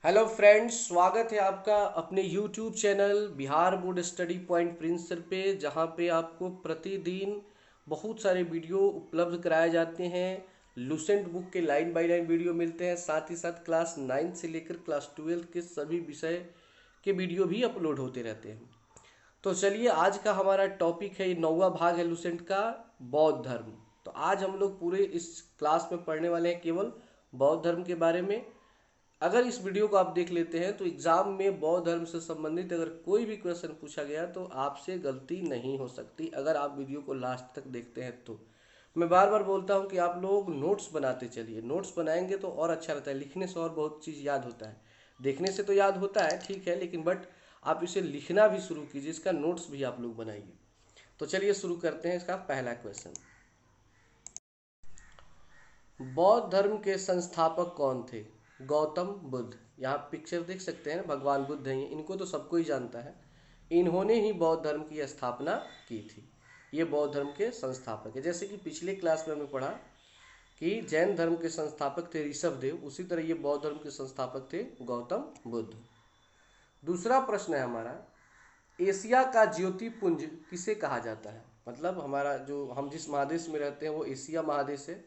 Hello friends, स्वागत है आपका अपने YouTube channel Bihar board study point Prince sir पे, जहाँ पे आपको प्रतिदिन बहुत सारे वीडियो उपलब्ध कराए जाते हैं। लुसेंट बुक के लाइन बाय लाइन वीडियो मिलते हैं, साथ ही साथ क्लास 9 से लेकर क्लास 12 के सभी विषय के वीडियो भी अपलोड होते रहते हैं। तो चलिए, आज का हमारा टॉपिक है, ये 9वां भाग है लुसेंट का, बौद्ध धर्म। तो आज हम लोग पूरे इस क्लास में पढ़ने वाले हैं केवल बौद्ध धर्म के बारे में। अगर इस वीडियो को आप देख लेते हैं तो एग्जाम में बौद्ध धर्म से संबंधित अगर कोई भी क्वेश्चन पूछा गया तो आपसे गलती नहीं हो सकती, अगर आप वीडियो को लास्ट तक देखते हैं तो। मैं बार बार बोलता हूं कि आप लोग नोट्स बनाते चलिए, नोट्स बनाएंगे तो और अच्छा रहता है। लिखने से और बहुत चीज़ याद होता है, देखने से तो याद होता है ठीक है, लेकिन बट आप इसे लिखना भी शुरू कीजिए, इसका नोट्स भी आप लोग बनाइए। तो चलिए शुरू करते हैं इसका पहला क्वेश्चन। बौद्ध धर्म के संस्थापक कौन थे? गौतम बुद्ध। यहाँ पिक्चर देख सकते हैं, भगवान बुद्ध हैं, इनको तो सबको ही जानता है। इन्होंने ही बौद्ध धर्म की स्थापना की थी। ये बौद्ध धर्म के संस्थापक है। जैसे कि पिछले क्लास में हमने पढ़ा कि जैन धर्म के संस्थापक थे ऋषभ देव, उसी तरह ये बौद्ध धर्म के संस्थापक थे गौतम बुद्ध। दूसरा प्रश्न है हमारा, एशिया का ज्योतिपुंज किसे कहा जाता है? मतलब हमारा जो हम जिस महादेश में रहते हैं वो एशिया महादेश है,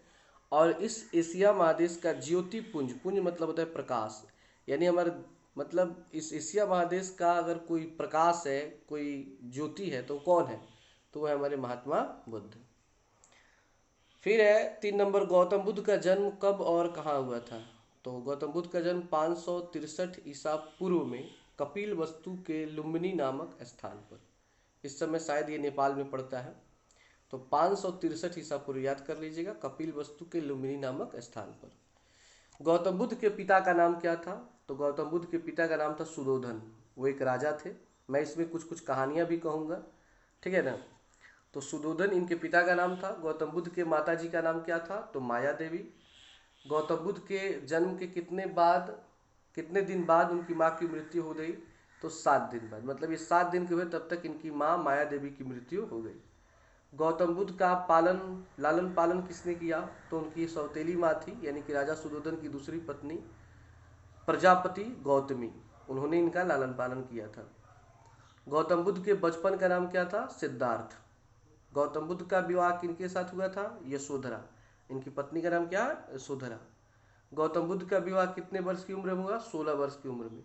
और इस एशिया महादेश का ज्योतिपुंज, पुंज मतलब होता है प्रकाश, यानी हमारे मतलब इस एशिया महादेश का अगर कोई प्रकाश है, कोई ज्योति है तो कौन है? तो वह हमारे महात्मा बुद्ध। फिर है 3 नंबर, गौतम बुद्ध का जन्म कब और कहाँ हुआ था? तो गौतम बुद्ध का जन्म 563 ईसा पूर्व में कपिल वस्तु के लुम्बिनी नामक स्थान पर। इस समय शायद ये नेपाल में पड़ता है। तो 563 ईसा पूर्व याद कर लीजिएगा, कपिल वस्तु के लुम्बिनी नामक स्थान पर। गौतम बुद्ध के पिता का नाम क्या था? तो गौतम बुद्ध के पिता का नाम था सुदोधन, वो एक राजा थे। मैं इसमें कुछ कुछ कहानियां भी कहूँगा, ठीक है ना। तो सुदोधन इनके पिता का नाम था। गौतम बुद्ध के माता जी का नाम क्या था? तो माया देवी। गौतम बुद्ध के जन्म के कितने दिन बाद उनकी माँ की मृत्यु हो गई? तो 7 दिन बाद, मतलब ये 7 दिन के हुए तब तक इनकी माँ माया देवी की मृत्यु हो गई। गौतम बुद्ध का लालन पालन किसने किया? तो उनकी सौतेली माँ थी, यानी कि राजा सुदोधन की दूसरी पत्नी प्रजापति गौतमी, उन्होंने इनका लालन पालन किया था। गौतम बुद्ध के बचपन का नाम क्या था? सिद्धार्थ। गौतम बुद्ध का विवाह किनके साथ हुआ था? यशोधरा। इनकी पत्नी का नाम क्या है? यशोधरा। गौतम बुद्ध का विवाह कितने वर्ष की उम्र में हुआ? 16 वर्ष की उम्र में।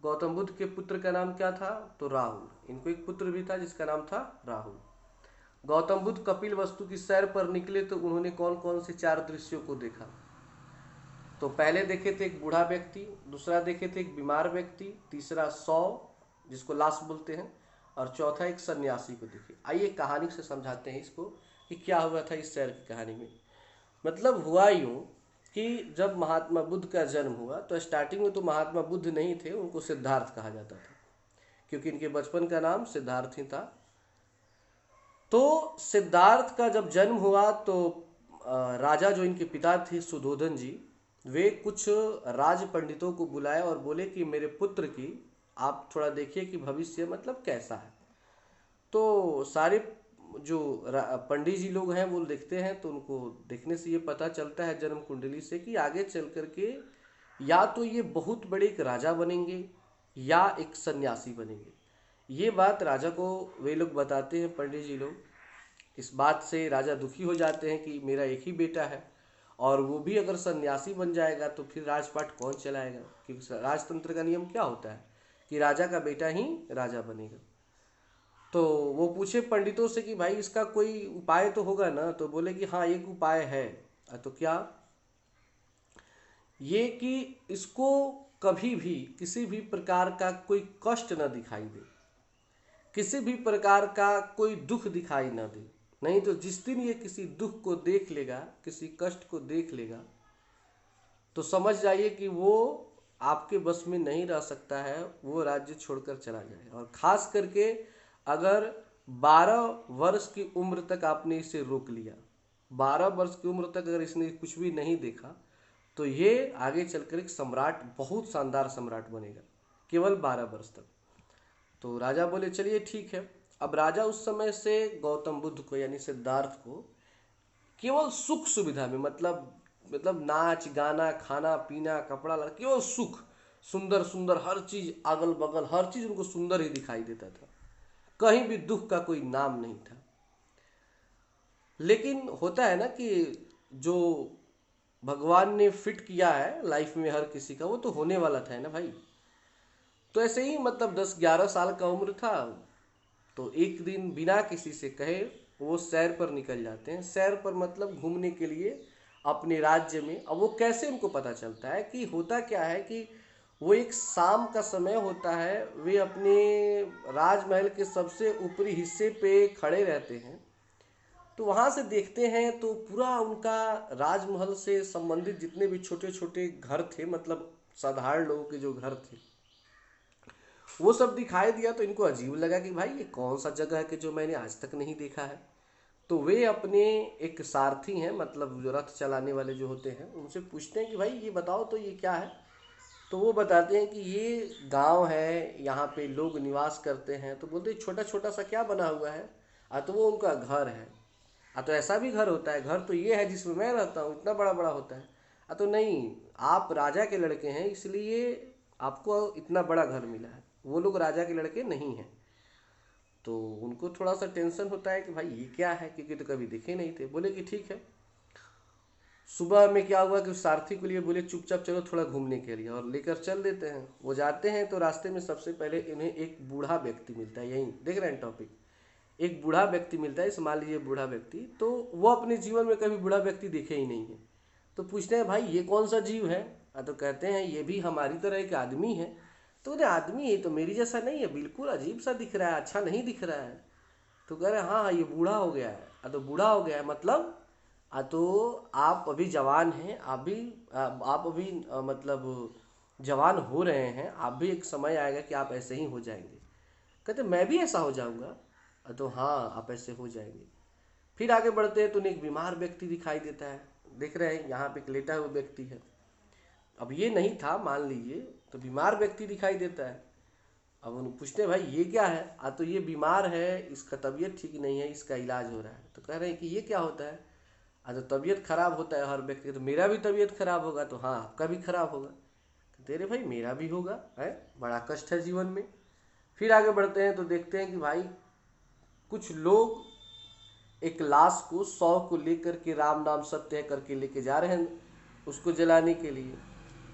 गौतम बुद्ध के पुत्र का नाम क्या था? तो राहुल। इनको एक पुत्र भी था जिसका नाम था राहुल। गौतम बुद्ध कपिल वस्तु की सैर पर निकले तो उन्होंने कौन कौन से 4 दृश्यों को देखा? तो पहले देखे थे एक बूढ़ा व्यक्ति, दूसरा देखे थे एक बीमार व्यक्ति, तीसरा 100 जिसको लाश बोलते हैं, और चौथा एक सन्यासी को देखे। आइए कहानी से समझाते हैं इसको कि क्या हुआ था इस सैर की कहानी में। मतलब हुआ यूं कि जब महात्मा बुद्ध का जन्म हुआ तो स्टार्टिंग में तो महात्मा बुद्ध नहीं थे, उनको सिद्धार्थ कहा जाता था, क्योंकि इनके बचपन का नाम सिद्धार्थ ही था। तो सिद्धार्थ का जब जन्म हुआ तो राजा जो इनके पिता थे सुधोधन जी, वे कुछ राज पंडितों को बुलाए और बोले कि मेरे पुत्र की आप थोड़ा देखिए कि भविष्य मतलब कैसा है। तो सारे जो पंडित जी लोग हैं वो देखते हैं, तो उनको देखने से ये पता चलता है जन्म कुंडली से कि आगे चल करके या तो ये बहुत बड़े एक राजा बनेंगे या एक सन्यासी बनेंगे। ये बात राजा को वे लोग बताते हैं, पंडित जी लोग। इस बात से राजा दुखी हो जाते हैं कि मेरा एक ही बेटा है, और वो भी अगर सन्यासी बन जाएगा तो फिर राजपाट कौन चलाएगा? क्योंकि राजतंत्र का नियम क्या होता है कि राजा का बेटा ही राजा बनेगा। तो वो पूछे पंडितों से कि भाई इसका कोई उपाय तो होगा ना? तो बोले कि हाँ एक उपाय है। तो क्या? ये कि इसको कभी भी किसी भी प्रकार का कोई कष्ट न दिखाई दे, किसी भी प्रकार का कोई दुख दिखाई न दे। नहीं तो जिस दिन ये किसी दुख को देख लेगा, किसी कष्ट को देख लेगा, तो समझ जाइए कि वो आपके बस में नहीं रह सकता है, वो राज्य छोड़कर चला जाएगा। और खास करके अगर 12 वर्ष की उम्र तक आपने इसे रोक लिया, 12 वर्ष की उम्र तक अगर इसने कुछ भी नहीं देखा, तो ये आगे चलकर एक सम्राट, बहुत शानदार सम्राट बनेगा, केवल 12 वर्ष तक। तो राजा बोले चलिए ठीक है। अब राजा उस समय से गौतम बुद्ध को यानी सिद्धार्थ को केवल सुख सुविधा में, मतलब नाच गाना खाना पीना कपड़ा केवल सुख, सुंदर सुंदर हर चीज, अगल बगल हर चीज उनको सुंदर ही दिखाई देता था, कहीं भी दुख का कोई नाम नहीं था। लेकिन होता है ना कि जो भगवान ने फिट किया है लाइफ में हर किसी का, वो तो होने वाला था ना भाई। तो ऐसे ही मतलब 10-11 साल का उम्र था, तो एक दिन बिना किसी से कहे वो सैर पर निकल जाते हैं। सैर पर मतलब घूमने के लिए अपने राज्य में। अब वो कैसे उनको पता चलता है कि होता क्या है कि वो एक शाम का समय होता है, वे अपने राजमहल के सबसे ऊपरी हिस्से पे खड़े रहते हैं। तो वहाँ से देखते हैं तो पूरा उनका राजमहल से संबंधित जितने भी छोटे छोटे घर थे, मतलब साधारण लोगों के जो घर थे, वो सब दिखाई दिया। तो इनको अजीब लगा कि भाई ये कौन सा जगह है कि जो मैंने आज तक नहीं देखा है। तो वे अपने एक सारथी हैं, मतलब जो रथ चलाने वाले जो होते हैं, उनसे पूछते हैं कि भाई ये बताओ तो ये क्या है। तो वो बताते हैं कि ये गांव है, यहाँ पे लोग निवास करते हैं। तो बोलते छोटा छोटा सा क्या बना हुआ है। तो वो उनका घर है। तो ऐसा भी घर होता है, घर तो ये है जिसमें मैं रहता हूँ, इतना बड़ा बड़ा होता है। तो नहीं, आप राजा के लड़के हैं इसलिए आपको इतना बड़ा घर मिला है, वो लोग राजा के लड़के नहीं हैं। तो उनको थोड़ा सा टेंशन होता है कि भाई ये क्या है, क्योंकि तो कभी देखे नहीं थे। बोले कि ठीक है। सुबह में क्या हुआ कि उस सारथी के लिए बोले चुपचाप चलो थोड़ा घूमने के लिए, और लेकर चल देते हैं। वो जाते हैं तो रास्ते में सबसे पहले इन्हें एक बूढ़ा व्यक्ति मिलता है। यहीं देख रहे हैं टॉपिक, एक बूढ़ा व्यक्ति मिलता है। इस मान लीजिए बूढ़ा व्यक्ति, तो वो अपने जीवन में कभी बूढ़ा व्यक्ति देखे ही नहीं है। तो पूछते हैं भाई ये कौन सा जीव है। तो कहते हैं ये भी हमारी तरह एक आदमी है। तो उन्हें आदमी ये तो मेरी जैसा नहीं है, बिल्कुल अजीब सा दिख रहा है, अच्छा नहीं दिख रहा है। तो कह रहे हैं हाँ हाँ ये बूढ़ा हो गया है। तो बूढ़ा हो गया है मतलब तो आप अभी जवान हैं, आप अभी मतलब जवान हो रहे हैं, आप भी एक समय आएगा कि आप ऐसे ही हो जाएंगे। कहते मैं भी ऐसा हो जाऊंगा। तो हाँ आप ऐसे हो जाएंगे। फिर आगे बढ़ते हैं तो उन्हें एक बीमार व्यक्ति दिखाई देता है। देख रहे हैं यहाँ पे एक लेटा हुआ व्यक्ति है। अब ये नहीं था मान लीजिए, तो बीमार व्यक्ति दिखाई देता है। अब उन पूछते हैं भाई ये क्या है। तो ये बीमार है, इसका तबीयत ठीक नहीं है, इसका इलाज हो रहा है। तो कह रहे हैं कि ये क्या होता है। तो तबीयत खराब होता है हर व्यक्ति की, तो मेरा भी तबीयत खराब होगा। तो हाँ आपका भी खराब होगा। कहते अरे भाई मेरा भी होगा है, बड़ा कष्ट है जीवन में। फिर आगे बढ़ते हैं तो देखते हैं कि भाई कुछ लोग एक लाश को 100 को लेकर के राम नाम सत्य है करके लेके जा रहे हैं उसको जलाने के लिए।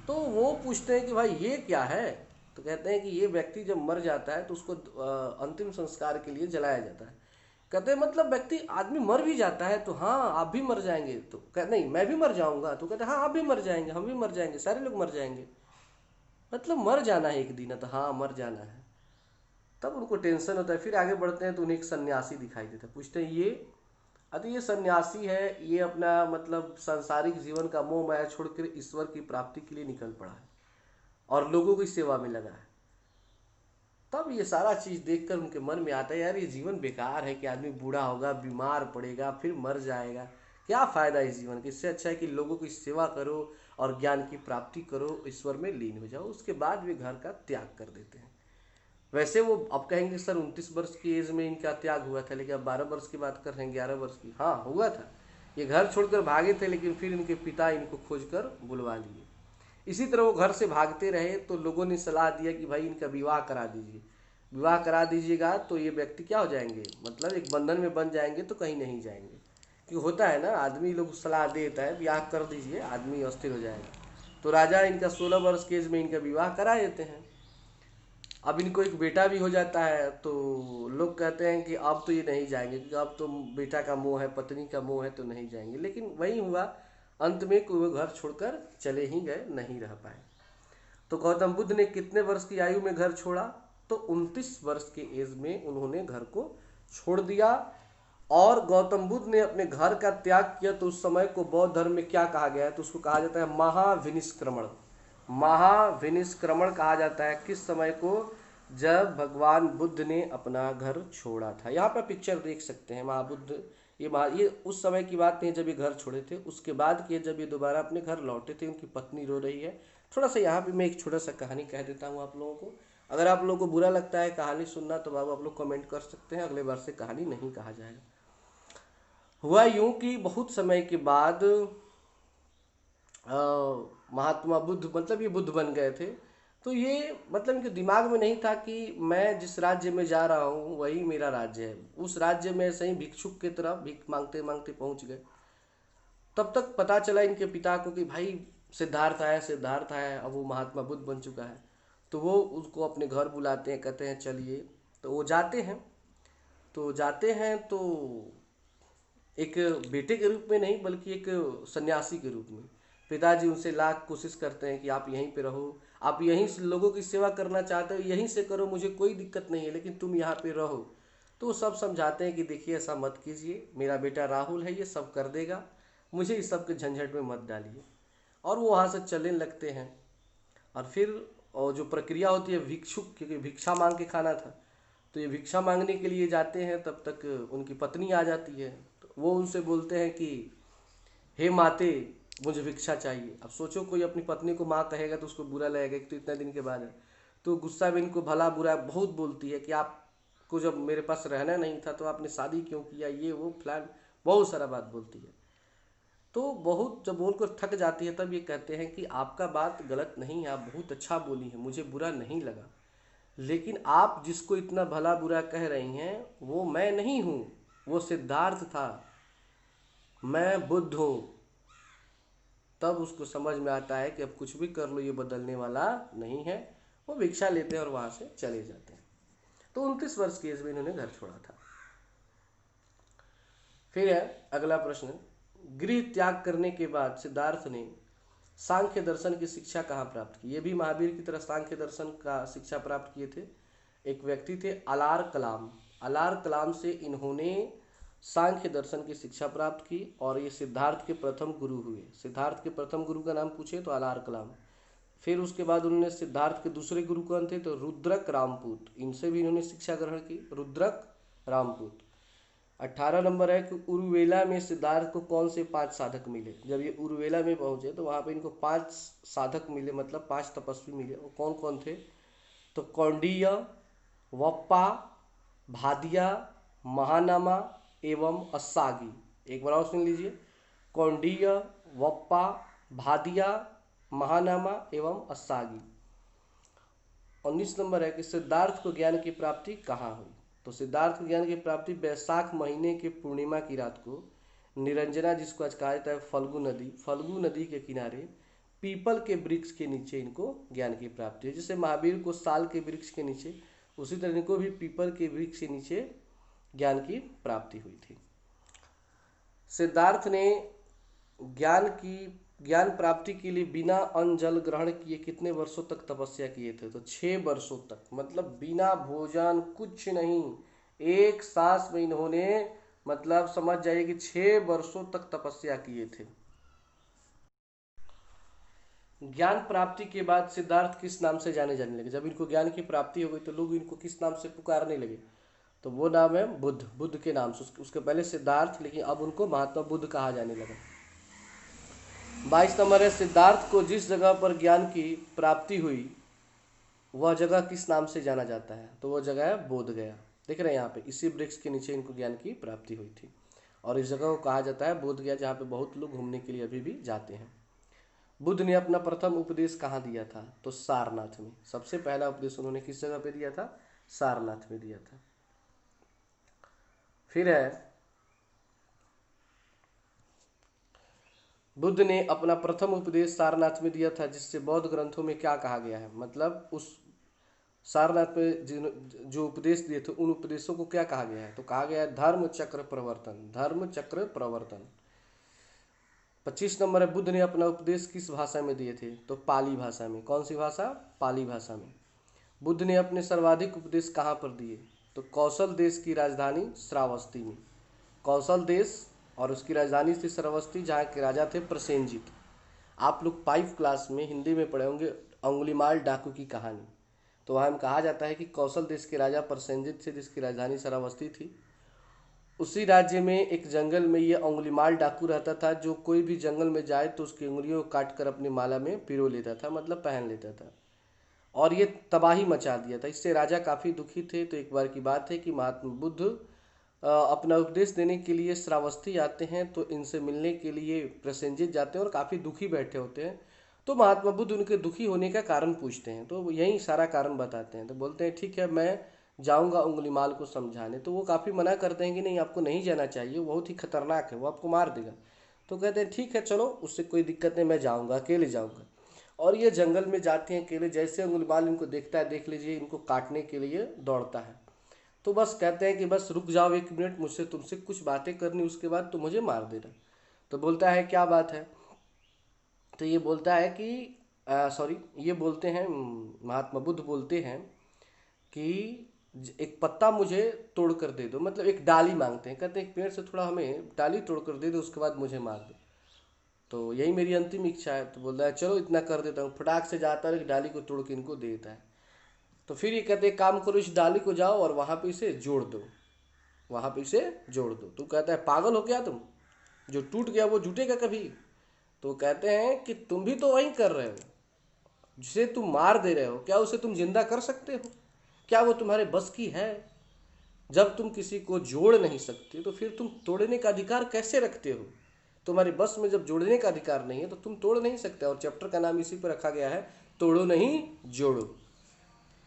तो वो पूछते हैं कि भाई ये क्या है। तो कहते हैं कि ये व्यक्ति जब मर जाता है तो उसको अंतिम संस्कार के लिए जलाया जाता है। कहते हैं मतलब व्यक्ति आदमी मर भी जाता है तो हाँ आप भी मर जाएंगे। तो कहते नहीं मैं भी मर जाऊंगा। तो कहते हाँ आप भी मर जाएंगे, हम भी मर जाएंगे, सारे लोग मर जाएंगे। मतलब मर जाना है एक दिन। तो हाँ मर जाना है। तब उनको टेंशन होता है। फिर आगे बढ़ते हैं तो उन्हें एक सन्यासी दिखाई देता है। पूछते हैं ये ये सन्यासी है, ये अपना मतलब सांसारिक जीवन का मोह माया छोड़कर ईश्वर की प्राप्ति के लिए निकल पड़ा है और लोगों की सेवा में लगा है। तब ये सारा चीज देखकर उनके मन में आता है यार ये जीवन बेकार है कि आदमी बूढ़ा होगा, बीमार पड़ेगा, फिर मर जाएगा, क्या फायदा इस जीवन का। इससे अच्छा है कि लोगों की सेवा करो और ज्ञान की प्राप्ति करो, ईश्वर में लीन हो जाओ। उसके बाद वे घर का त्याग कर देते हैं। वैसे वो अब कहेंगे सर 29 वर्ष की एज में इनका त्याग हुआ था, लेकिन अब 12 वर्ष की बात कर रहे हैं, 11 वर्ष की। हाँ हुआ था, ये घर छोड़कर भागे थे, लेकिन फिर इनके पिता इनको खोज कर बुलवा लिए। इसी तरह वो घर से भागते रहे तो लोगों ने सलाह दिया कि भाई इनका विवाह करा दीजिए। विवाह करा दीजिएगा तो ये व्यक्ति क्या हो जाएंगे, मतलब एक बंधन में बन जाएंगे, तो कहीं नहीं जाएंगे। क्योंकि होता है ना आदमी लोग सलाह देता है विवाह कर दीजिए, आदमी अस्थिर हो जाएगा। तो राजा इनका 16 वर्ष की एज में इनका विवाह करा देते हैं। अब इनको एक बेटा भी हो जाता है। तो लोग कहते हैं कि अब तो ये नहीं जाएंगे, क्योंकि अब तो बेटा का मोह है, पत्नी का मोह है, तो नहीं जाएंगे। लेकिन वही हुआ, अंत में वो घर छोड़कर चले ही गए, नहीं रह पाए। तो गौतम बुद्ध ने कितने वर्ष की आयु में घर छोड़ा। तो 29 वर्ष के एज में उन्होंने घर को छोड़ दिया। और गौतम बुद्ध ने अपने घर का त्याग किया। तो उस समय को बौद्ध धर्म में क्या कहा गया है, तो उसको कहा जाता है महाविनिष्क्रमण। महाविनिष्क्रमण कहा जाता है किस समय को, जब भगवान बुद्ध ने अपना घर छोड़ा था। यहाँ पर पिक्चर देख सकते हैं महाबुद्ध, ये उस समय की बात नहीं जब ये घर छोड़े थे, उसके बाद की जब ये दोबारा अपने घर लौटे थे। उनकी पत्नी रो रही है। थोड़ा सा यहाँ पे मैं एक छोटा सा कहानी कह देता हूँ आप लोगों को। अगर आप लोगों को बुरा लगता है कहानी सुनना तो बाबू आप लोग कमेंट कर सकते हैं, अगले बार से कहानी नहीं कहा जाएगा। हुआ यूं कि बहुत समय के बाद महात्मा बुद्ध, मतलब ये बुद्ध बन गए थे। तो ये मतलब इनके दिमाग में नहीं था कि मैं जिस राज्य में जा रहा हूँ वही मेरा राज्य है। उस राज्य में ऐसे ही भिक्षुक की तरह भीख मांगते मांगते पहुंच गए। तब तक पता चला इनके पिता को कि भाई सिद्धार्थ आया, सिद्धार्थ आया, अब वो महात्मा बुद्ध बन चुका है। तो वो उसको अपने घर बुलाते हैं, कहते हैं चलिए। तो वो जाते हैं। तो जाते हैं तो एक बेटे के रूप में नहीं बल्कि एक सन्यासी के रूप में। पिताजी उनसे लाख कोशिश करते हैं कि आप यहीं पे रहो, आप यहीं से लोगों की सेवा करना चाहते हो यहीं से करो, मुझे कोई दिक्कत नहीं है, लेकिन तुम यहाँ पे रहो। तो वो सब समझाते हैं कि देखिए ऐसा मत कीजिए, मेरा बेटा राहुल है, ये सब कर देगा, मुझे इस सब के झंझट में मत डालिए। और वो वहाँ से चलने लगते हैं। और फिर और जो प्रक्रिया होती है भिक्षुक, क्योंकि भिक्षा मांग के खाना था, तो ये भिक्षा मांगने के लिए जाते हैं। तब तक उनकी पत्नी आ जाती है। तो वो उनसे बोलते हैं कि हे माते, मुझे भिक्षा चाहिए। अब सोचो कोई अपनी पत्नी को माँ कहेगा तो उसको बुरा लगेगा कि तो इतने दिन के बाद है। तो गुस्सा में इनको भला बुरा बहुत बोलती है कि आपको जब मेरे पास रहना नहीं था तो आपने शादी क्यों किया, ये वो फलान, बहुत सारा बात बोलती है। तो बहुत जब उनको थक जाती है तब ये कहते हैं कि आपका बात गलत नहीं है, आप बहुत अच्छा बोली हैं, मुझे बुरा नहीं लगा, लेकिन आप जिसको इतना भला बुरा कह रही हैं वो मैं नहीं हूँ, वो सिद्धार्थ था, मैं बुद्ध हूँ। तब उसको समझ में आता है कि अब कुछ भी कर लो ये बदलने वाला नहीं है। वो भिक्षा लेते हैं और वहाँ से चले जाते हैं। तो 29 वर्ष की एज में इन्होंने घर छोड़ा था। फिर है अगला प्रश्न, गृह त्याग करने के बाद सिद्धार्थ ने सांख्य दर्शन की शिक्षा कहाँ प्राप्त की। ये भी महावीर की तरह सांख्य दर्शन का शिक्षा प्राप्त किए थे। एक व्यक्ति थे अलार कलाम। अलार कलाम से इन्होंने सांख्य दर्शन की शिक्षा प्राप्त की और ये सिद्धार्थ के प्रथम गुरु हुए। सिद्धार्थ के प्रथम गुरु का नाम पूछे तो अलार कलाम। फिर उसके बाद उन्होंने सिद्धार्थ के दूसरे गुरु कौन थे तो रुद्रक रामपूत, इनसे भी इन्होंने शिक्षा ग्रहण की, रुद्रक रामपूत। 18 नंबर है कि उरुवेला में सिद्धार्थ को कौन से 5 साधक मिले। जब ये उरुवेला में पहुंचे तो वहां पे इनको 5 साधक मिले, मतलब 5 तपस्वी मिले। वो कौन कौन थे तो कौंडिय, वप्पा, भादिया, महानामा एवं अस्सागी। एक बार और सुन लीजिए, कौंडिय, वप्पा, भादिया, महानामा एवं अस्सागी। 19 नंबर है कि सिद्धार्थ को ज्ञान की प्राप्ति कहाँ हुई। तो सिद्धार्थ को ज्ञान की प्राप्ति वैशाख महीने के पूर्णिमा की रात को निरंजना, जिसको आज कहा जाता है फल्गु नदी के किनारे पीपल के वृक्ष के नीचे इनको ज्ञान की प्राप्ति है। जैसे महावीर को साल के वृक्ष के नीचे, उसी तरह इनको भी पीपल के वृक्ष के नीचे ज्ञान की प्राप्ति हुई थी। सिद्धार्थ ने ज्ञान प्राप्ति के लिए बिना अन्न जल ग्रहण किए कितने वर्षों तक तपस्या किए थे तो 6 वर्षों तक, मतलब बिना भोजन कुछ नहीं, एक सांस में इन्होंने, मतलब समझ जाइए कि 6 वर्षों तक तपस्या किए थे। ज्ञान प्राप्ति के बाद सिद्धार्थ किस नाम से जाने जाने लगे। जब इनको ज्ञान की प्राप्ति हो गई तो लोग इनको किस नाम से पुकारने लगे तो वो नाम है बुद्ध, बुद्ध के नाम से। उसके पहले सिद्धार्थ, लेकिन अब उनको महात्मा बुद्ध कहा जाने लगा। 22 नंबर है, सिद्धार्थ को जिस जगह पर ज्ञान की प्राप्ति हुई वह जगह किस नाम से जाना जाता है तो वह जगह है बोध गया। देख रहे हैं यहाँ पे इसी वृक्ष के नीचे इनको ज्ञान की प्राप्ति हुई थी और इस जगह को कहा जाता है बोध गया, जहाँ पे बहुत लोग घूमने के लिए अभी भी जाते हैं। बुद्ध ने अपना प्रथम उपदेश कहाँ दिया था तो सारनाथ में। सबसे पहला उपदेश उन्होंने किस जगह पे दिया था, सारनाथ में दिया था। फिर है बुद्ध ने अपना प्रथम उपदेश सारनाथ में दिया था, जिससे बौद्ध ग्रंथों में क्या कहा गया है, मतलब उस सारनाथ में जो उपदेश दिए थे उन उपदेशों को क्या कहा गया है तो कहा गया है धर्म चक्र प्रवर्तन, धर्म चक्र प्रवर्तन। 25 नंबर है, बुद्ध ने अपना उपदेश किस भाषा में दिए थे तो पाली भाषा में। कौन सी भाषा, पाली भाषा में। बुद्ध ने अपने सर्वाधिक उपदेश कहाँ पर दिए तो कौशल देश की राजधानी श्रावस्ती में। कौशल देश और उसकी राजधानी थी श्रावस्ती, जहाँ के राजा थे प्रसेनजित। आप लोग 5 क्लास में हिंदी में पढ़े होंगे अंगुलीमाल डाकू की कहानी। तो वहाँ में कहा जाता है कि कौशल देश के राजा प्रसेनजित थे, जिसकी राजधानी श्रावस्ती थी। उसी राज्य में एक जंगल में ये अंगुलीमाल डाकू रहता था, जो कोई भी जंगल में जाए तो उसकी उंगलियों को काट कर अपनी माला में पिरो लेता था, मतलब पहन लेता था। और ये तबाही मचा दिया था, इससे राजा काफ़ी दुखी थे। तो एक बार की बात है कि महात्मा बुद्ध अपना उपदेश देने के लिए श्रावस्ती आते हैं, तो इनसे मिलने के लिए प्रसेनजित जाते हैं और काफ़ी दुखी बैठे होते हैं। तो महात्मा बुद्ध उनके दुखी होने का कारण पूछते हैं, तो यही सारा कारण बताते हैं। तो बोलते हैं ठीक है, मैं जाऊंगा उंगलीमाल को समझाने। तो वो काफ़ी मना करते हैं कि नहीं, आपको नहीं जाना चाहिए, वो बहुत ही खतरनाक है, वो आपको मार देगा। तो कहते हैं ठीक है चलो, उससे कोई दिक्कत नहीं, मैं जाऊंगा, अकेले जाऊंगा। और ये जंगल में जाते हैं अकेले। जैसे उंगलीमाल इनको देखता है, देख लीजिए इनको काटने के लिए दौड़ता है। तो बस कहते हैं कि बस रुक जाओ 1 मिनट, मुझसे तुमसे कुछ बातें करनी, उसके बाद तो मुझे मार देना। तो बोलता है क्या बात है। तो ये बोलता है कि सॉरी, ये बोलते हैं, महात्मा बुद्ध बोलते हैं कि एक पत्ता मुझे तोड़ कर दे दो, मतलब एक डाली मांगते हैं। कहते हैं एक पेड़ से थोड़ा हमें डाली तोड़ कर दे दो, उसके बाद मुझे मार दो, तो यही मेरी अंतिम इच्छा है। तो बोलता है चलो इतना कर देता हूँ। फटाक से जाता है, एक डाली को तोड़ के इनको दे देता है। तो फिर ये कहते हैं काम करो, इस डाली को जाओ और वहाँ पे इसे जोड़ दो, वहाँ पे इसे जोड़ दो। तो कहता है पागल हो गया तुम, जो टूट गया वो जुटेगा कभी। तो कहते हैं कि तुम भी तो वही कर रहे हो, जिसे तुम मार दे रहे हो, क्या उसे तुम जिंदा कर सकते हो? क्या वो तुम्हारे बस की है? जब तुम किसी को जोड़ नहीं सकते तो फिर तुम तोड़ने का अधिकार कैसे रखते हो? तुम्हारे बस में जब जोड़ने का अधिकार नहीं है तो तुम तोड़ नहीं सकते। और चैप्टर का नाम इसी पर रखा गया है, तोड़ो नहीं जोड़ो।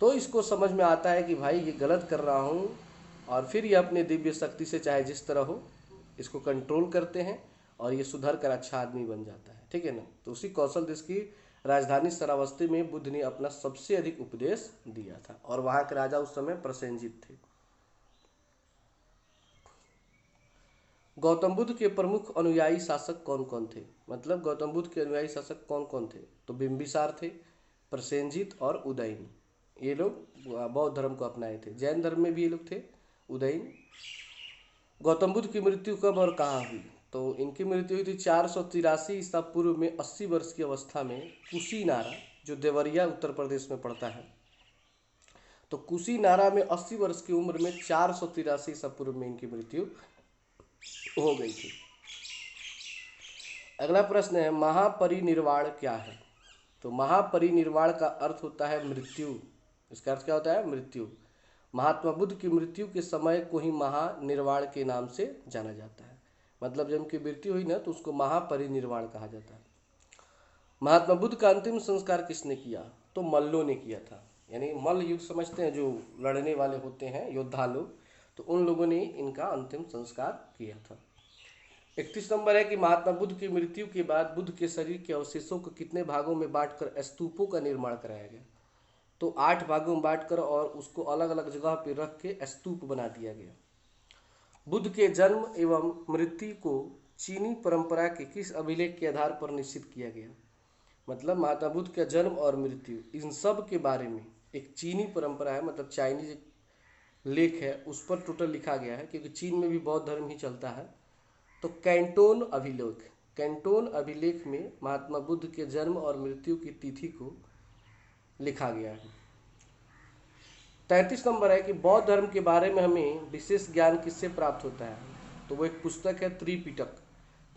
तो इसको समझ में आता है कि भाई ये गलत कर रहा हूँ, और फिर ये अपने दिव्य शक्ति से चाहे जिस तरह हो इसको कंट्रोल करते हैं और ये सुधर कर अच्छा आदमी बन जाता है, ठीक है ना। तो उसी कौशल देश की राजधानी श्रावस्ती में बुद्ध ने अपना सबसे अधिक उपदेश दिया था, और वहाँ के राजा उस समय प्रसेनजित थे। गौतम बुद्ध के प्रमुख अनुयायी शासक कौन कौन थे? मतलब गौतम बुद्ध के अनुयायी शासक कौन कौन थे? तो बिंबिसार थे, प्रसेनजित और उदयन। ये लोग बौद्ध धर्म को अपनाए थे। जैन धर्म में भी ये लोग थे, उदयन। गौतम बुद्ध की मृत्यु कब और कहाँ हुई? तो इनकी मृत्यु हुई थी 483 ईसा पूर्व में, 80 वर्ष की अवस्था में, कुशीनारा, जो देवरिया उत्तर प्रदेश में पड़ता है। तो कुशीनारा में 80 वर्ष की उम्र में 483 ईसा पूर्व में इनकी मृत्यु हो गई थी। अगला प्रश्न है महापरिनिर्वाण क्या है? तो महापरिनिर्वाण का अर्थ होता है मृत्यु। इसका अर्थ क्या होता है? मृत्यु। महात्मा बुद्ध की मृत्यु के समय को ही महानिर्वाण के नाम से जाना जाता है। मतलब जब उनकी मृत्यु हुई ना तो उसको महापरिनिर्वाण कहा जाता है। महात्मा बुद्ध का अंतिम संस्कार किसने किया? तो मल्लों ने किया था। यानी मल्ल युद्ध समझते हैं, जो लड़ने वाले होते हैं योद्धा लोग, तो उन लोगों ने इनका अंतिम संस्कार किया था। 31 नंबर है कि महात्मा बुद्ध की मृत्यु के बाद बुद्ध के शरीर के अवशेषों को कितने भागों में बांटकर स्तूपों का निर्माण कराया गया? तो 8 भागों में बांटकर और उसको अलग अलग जगह पर रख के स्तूप बना दिया गया। बुद्ध के जन्म एवं मृत्यु को चीनी परंपरा के किस अभिलेख के आधार पर निश्चित किया गया? मतलब महात्मा बुद्ध का जन्म और मृत्यु, इन सब के बारे में एक चीनी परंपरा है, मतलब चाइनीज लेख है, उस पर टोटल लिखा गया है, क्योंकि चीन में भी बौद्ध धर्म ही चलता है। तो कैंटोन अभिलेख में महात्मा बुद्ध के जन्म और मृत्यु की तिथि को लिखा गया है। 33 नंबर है कि बौद्ध धर्म के बारे में हमें विशेष ज्ञान किससे प्राप्त होता है? तो वो एक पुस्तक है, त्रिपिटक।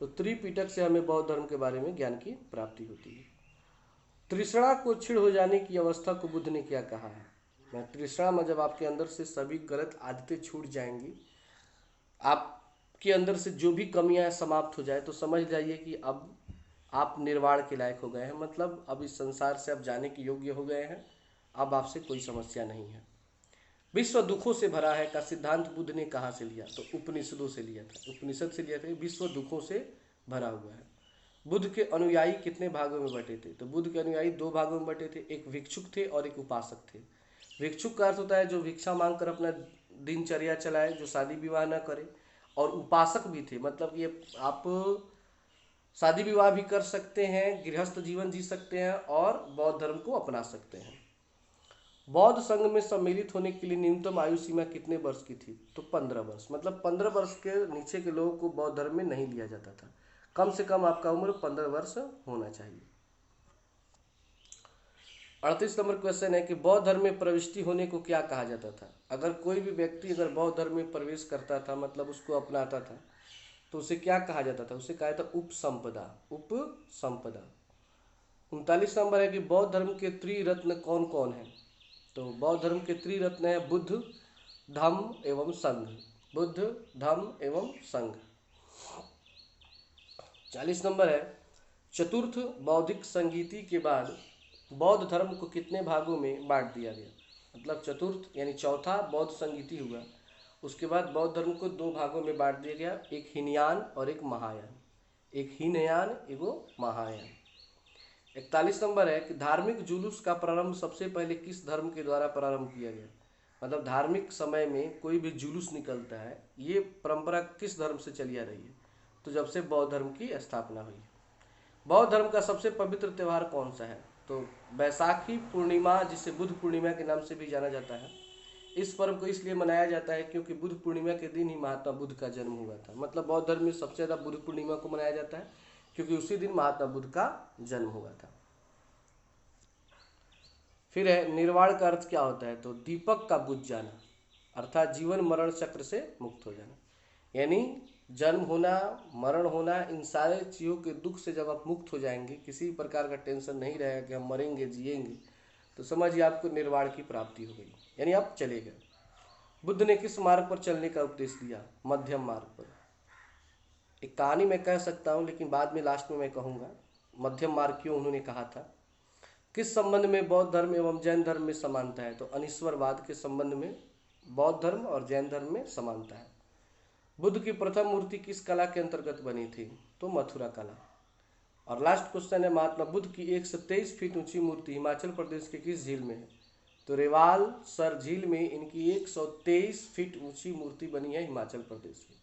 तो त्रिपिटक से हमें बौद्ध धर्म के बारे में ज्ञान की प्राप्ति होती है। तृष्णा को क्षीण हो जाने की अवस्था को बुद्ध ने क्या कहा है? तृष्णा में जब आपके अंदर से सभी गलत आदतें छूट जाएंगी, आपके अंदर से जो भी कमियां समाप्त हो जाए, तो समझ जाइए कि अब आप निर्वाण के लायक हो गए हैं। मतलब अब इस संसार से आप जाने के योग्य हो गए हैं, अब आपसे कोई समस्या नहीं है। विश्व दुखों से भरा है का सिद्धांत बुद्ध ने कहाँ से लिया? तो उपनिषदों से लिया था, उपनिषद से लिया था। विश्व दुखों से भरा हुआ है। बुद्ध के अनुयायी कितने भागों में बटे थे? तो बुद्ध के अनुयायी 2 भागों में बटे थे, एक भिक्षुक थे और एक उपासक थे। भिक्षुक का अर्थ होता है जो भिक्षा मांग कर अपना दिनचर्या चलाए, जो शादी विवाह न करे। और उपासक भी थे, मतलब ये आप शादी विवाह भी कर सकते हैं, गृहस्थ जीवन जी सकते हैं और बौद्ध धर्म को अपना सकते हैं। बौद्ध संघ में सम्मिलित होने के लिए न्यूनतम आयु सीमा कितने वर्ष की थी? तो 15 वर्ष। मतलब 15 वर्ष के नीचे के लोगों को बौद्ध धर्म में नहीं लिया जाता था। कम से कम आपका उम्र 15 वर्ष होना चाहिए। 38 नंबर क्वेश्चन है कि बौद्ध धर्म में प्रविष्टि होने को क्या कहा जाता था? अगर कोई भी व्यक्ति अगर बौद्ध धर्म में प्रवेश करता था, मतलब उसको अपनाता था, तो उसे क्या कहा जाता था? उसे कहा जाता उपसंपदा, उपसंपदा। 39 नंबर है कि बौद्ध धर्म के त्रिरत्न कौन कौन है? तो बौद्ध धर्म के त्रिरत्न है बुद्ध, धम्म एवं संघ। बुद्ध, धम्म एवं संघ। 40 नंबर है चतुर्थ बौद्धिक संगीति के बाद बौद्ध धर्म को कितने भागों में बांट दिया गया? मतलब चतुर्थ यानी चौथा बौद्ध संगीति हुआ, उसके बाद बौद्ध धर्म को दो भागों में बांट दिया गया, एक हीनयान और एक महायान। एक हीनयान एगो महायान। 41 नंबर है कि धार्मिक जुलूस का प्रारंभ सबसे पहले किस धर्म के द्वारा प्रारंभ किया गया? मतलब धार्मिक समय में कोई भी जुलूस निकलता है, ये परंपरा किस धर्म से चली आ रही है? तो जब से बौद्ध धर्म की स्थापना हुई। बौद्ध धर्म का सबसे पवित्र त्यौहार कौन सा है? तो बैसाखी पूर्णिमा, जिसे बुद्ध पूर्णिमा के नाम से भी जाना जाता है। इस पर्व को इसलिए मनाया जाता है क्योंकि बुद्ध पूर्णिमा के दिन ही महात्मा बुद्ध का जन्म हुआ था। मतलब बौद्ध धर्म में सबसे ज़्यादा बुद्ध पूर्णिमा को मनाया जाता है क्योंकि उसी दिन महात्मा बुद्ध का जन्म हुआ था। फिर है निर्वाण का अर्थ क्या होता है? तो दीपक का बुझ जाना, अर्थात जीवन मरण चक्र से मुक्त हो जाना। यानी जन्म होना, मरण होना, इन सारे चीज़ों के दुख से जब आप मुक्त हो जाएंगे, किसी प्रकार का टेंशन नहीं रहेगा कि हम मरेंगे जिएंगे, तो समझिए आपको निर्वाण की प्राप्ति हो गई, यानी आप चले गए। बुद्ध ने किस मार्ग पर चलने का उपदेश दिया? मध्यम मार्ग पर। एक कहानी मैं कह सकता हूँ, लेकिन बाद में लास्ट में मैं कहूँगा मध्यम मार्ग क्यों उन्होंने कहा था। किस संबंध में बौद्ध धर्म एवं जैन धर्म में समानता है? तो अनिश्वरवाद के संबंध में बौद्ध धर्म और जैन धर्म में समानता है। बुद्ध की प्रथम मूर्ति किस कला के अंतर्गत बनी थी? तो मथुरा कला। और लास्ट क्वेश्चन है, महात्मा बुद्ध की 123 फीट ऊंची मूर्ति हिमाचल प्रदेश के किस झील में है? तो रेवाल सर झील में इनकी 123 फीट ऊंची मूर्ति बनी है हिमाचल प्रदेश में।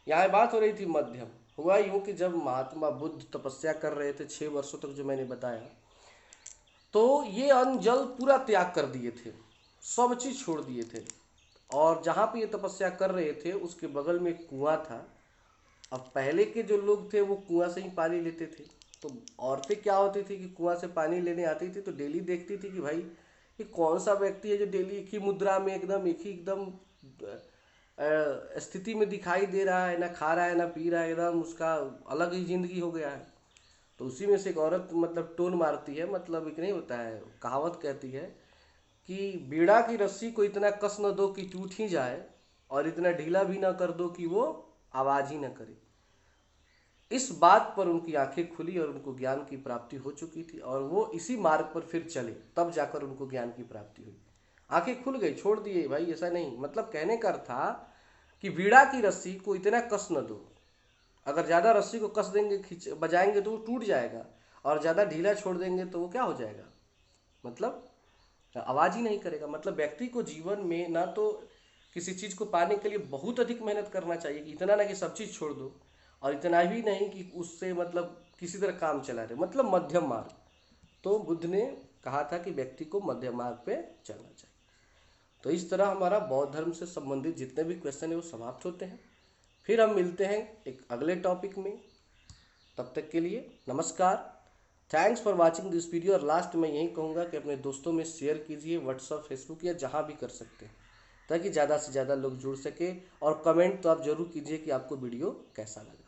यहाँ बात हो रही थी मध्यम। हुआ यूँ कि जब महात्मा बुद्ध तपस्या कर रहे थे 6 वर्षों तक, जो मैंने बताया, तो ये अन्न जल पूरा त्याग कर दिए थे, सब चीज़ छोड़ दिए थे। और जहाँ पे ये तपस्या कर रहे थे उसके बगल में एक कुआं था। अब पहले के जो लोग थे वो कुआं से ही पानी लेते थे। तो औरतें क्या होती थी कि कुआं से पानी लेने आती थी तो डेली देखती थी कि भाई ये कौन सा व्यक्ति है जो डेली एक ही मुद्रा में एकदम एक ही एकदम स्थिति में दिखाई दे रहा है, ना खा रहा है ना पी रहा है, एकदम उसका अलग ही जिंदगी हो गया है। तो उसी में से एक औरत मतलब टोन मारती है, मतलब एक नहीं होता है, कहावत कहती है कि बीड़ा की रस्सी को इतना कस न दो कि टूट ही जाए, और इतना ढीला भी ना कर दो कि वो आवाज़ ही ना करे। इस बात पर उनकी आंखें खुली और उनको ज्ञान की प्राप्ति हो चुकी थी, और वो इसी मार्ग पर फिर चले, तब जाकर उनको ज्ञान की प्राप्ति हुई। आंखें खुल गई, छोड़ दिए भाई, ऐसा नहीं। मतलब कहने का अर्थ था कि बीड़ा की रस्सी को इतना कस न दो। अगर ज़्यादा रस्सी को कस देंगे, खींच बजाएंगे तो वो टूट जाएगा, और ज़्यादा ढीला छोड़ देंगे तो वो क्या हो जाएगा, मतलब आवाज़ ही नहीं करेगा। मतलब व्यक्ति को जीवन में ना तो किसी चीज़ को पाने के लिए बहुत अधिक मेहनत करना चाहिए कि इतना ना कि सब चीज़ छोड़ दो, और इतना भी नहीं कि उससे मतलब किसी तरह काम चला रहे, मतलब मध्यम मार्ग। तो बुद्ध ने कहा था कि व्यक्ति को मध्यम मार्ग पे चलना चाहिए। तो इस तरह हमारा बौद्ध धर्म से संबंधित जितने भी क्वेश्चन है वो समाप्त होते हैं। फिर हम मिलते हैं एक अगले टॉपिक में। तब तक के लिए नमस्कार, thanks for watching this video. और लास्ट में यही कहूँगा कि अपने दोस्तों में शेयर कीजिए, व्हाट्सअप, फेसबुक या जहाँ भी कर सकते हैं, ताकि ज़्यादा से ज़्यादा लोग जुड़ सके। और कमेंट तो आप जरूर कीजिए कि आपको वीडियो कैसा लगा।